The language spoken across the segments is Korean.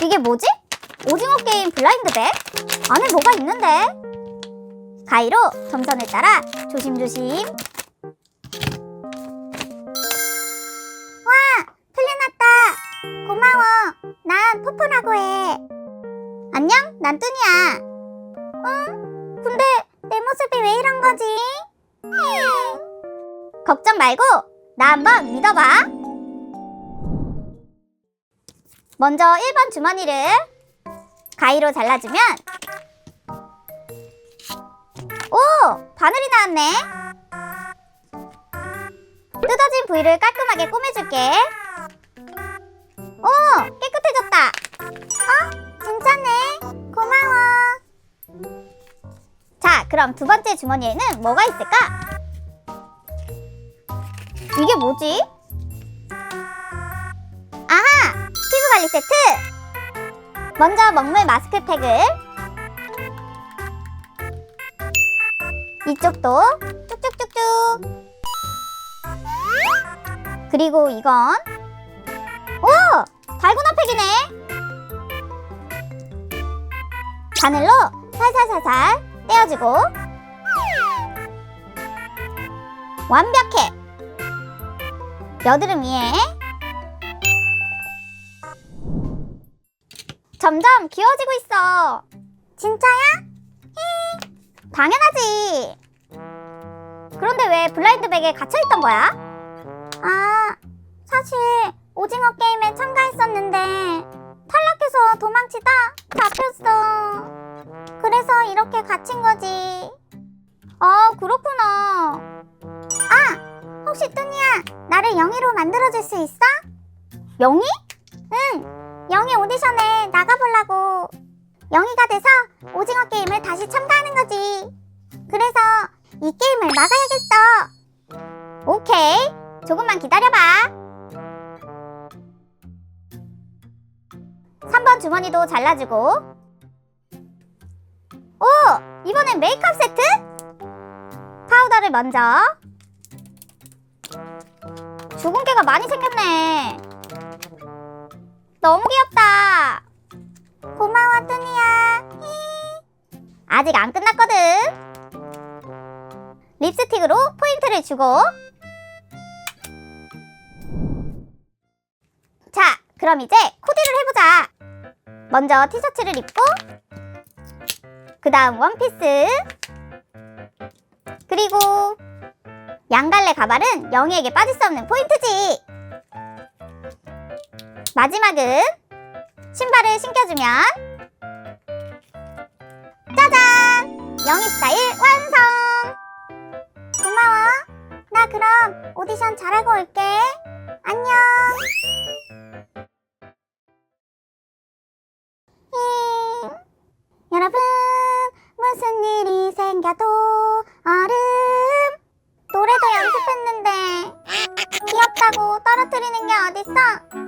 이게 뭐지? 오징어 게임 블라인드 백? 안에 뭐가 있는데? 가위로 점선을 따라 조심조심. 와! 풀려났다. 고마워. 난 포포라고 해. 안녕? 난 뚜니야. 응? 근데 내 모습이 왜 이런 거지? 걱정 말고 나 한번 믿어봐. 먼저 1번 주머니를 가위로 잘라주면 오! 바늘이 나왔네. 뜯어진 부위를 깔끔하게 꼬매줄게. 오! 깨끗해졌다. 괜찮네. 고마워. 자, 그럼 두 번째 주머니에는 뭐가 있을까? 이게 뭐지? 아하! 피부관리 세트! 먼저 먹물 마스크팩을 이쪽도 쭉쭉쭉쭉. 그리고 이건 오! 달고나 팩이네. 바늘로 살살살살 떼어주고 완벽해. 여드름 위에 점점 귀여워지고 있어. 진짜야? 당연하지. 그런데 왜 블라인드 백에 갇혀있던 거야? 사실 오징어 게임에 참가했었는데 탈락해서 도망치다 잡혔어. 그래서 이렇게 갇힌 거지. 그렇구나. 혹시 뚜니야, 나를 영희로 만들어줄 수 있어? 영희? 응, 영희 오디션에 나가보려고. 영희가 돼서 오징어 게임을 다시 참가하는 거지. 그래서 이 게임을 나가야겠어. 오케이, 조금만 기다려봐. 3번 주머니도 잘라주고 오! 이번엔 메이크업 세트? 파우더를 먼저 죽은 개가 많이 생겼네. 너무 귀엽다. 고마워 뚜니야. 아직 안 끝났거든. 립스틱으로 포인트를 주고 자, 그럼 이제 코디를 해보자. 먼저 티셔츠를 입고 그 다음 원피스 그리고 양갈래 가발은 영희에게 빠질 수 없는 포인트지. 마지막은 신발을 신겨주면 짜잔! 영희 스타일 완성! 고마워. 나 그럼 오디션 잘하고 올게. 안녕. 여러분, 무슨 일이 생겨도 얼음. 노래도 연습했는데 귀엽다고 떨어뜨리는 게 어딨어?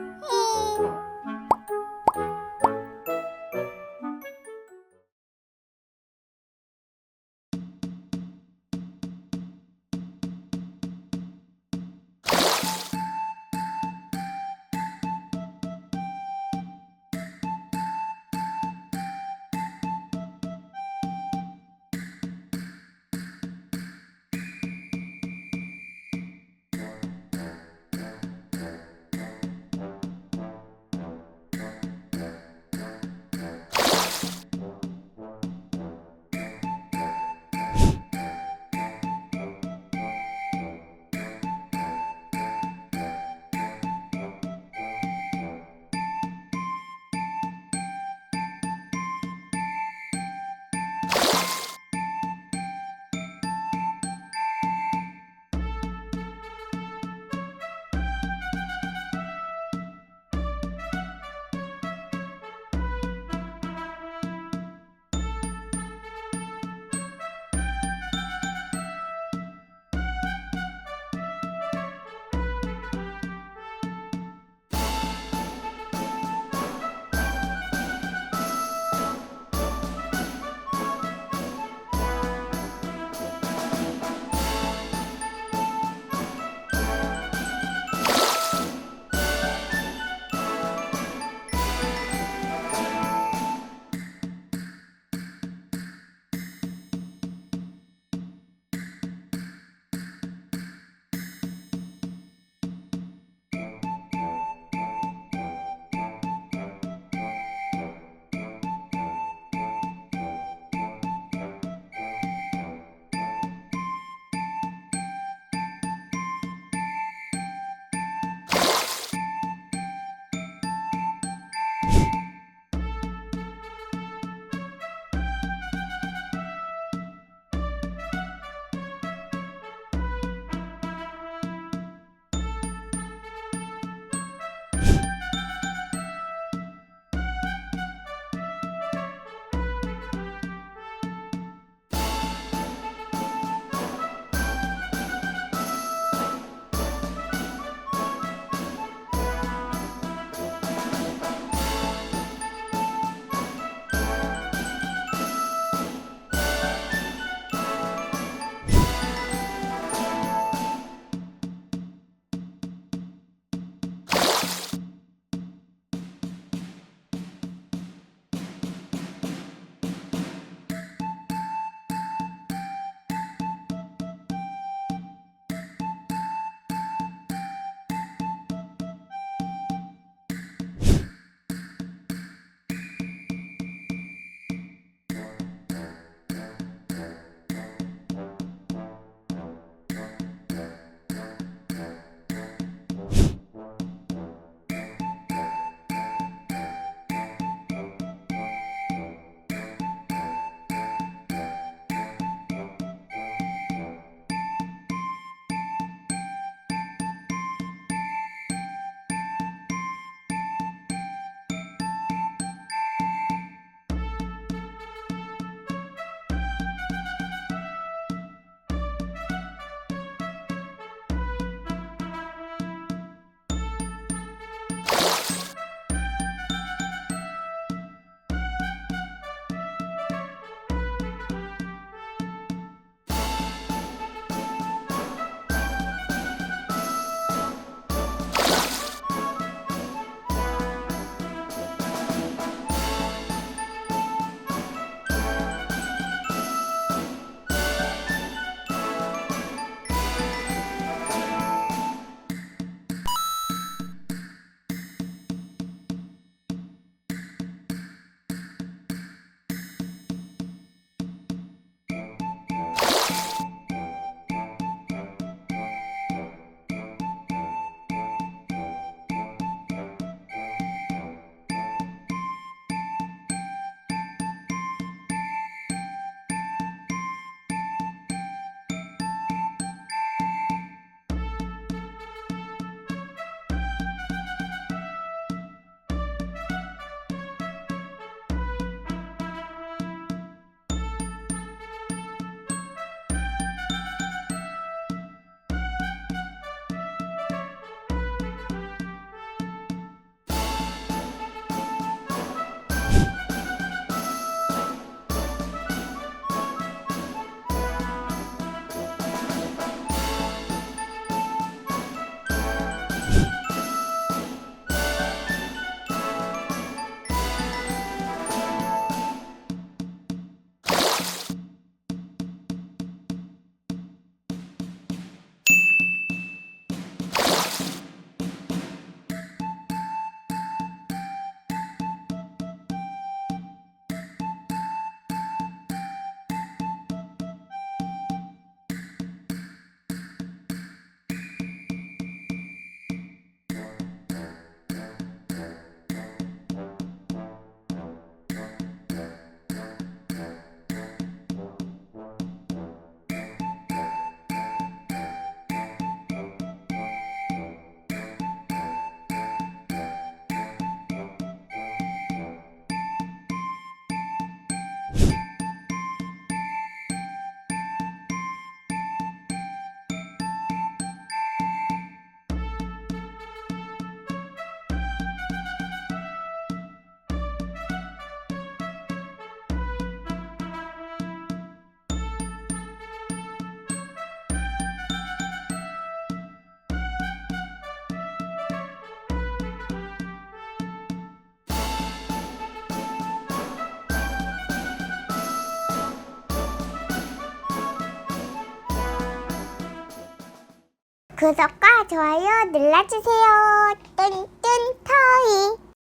구독과 좋아요 눌러주세요. 뚠뚠 터이.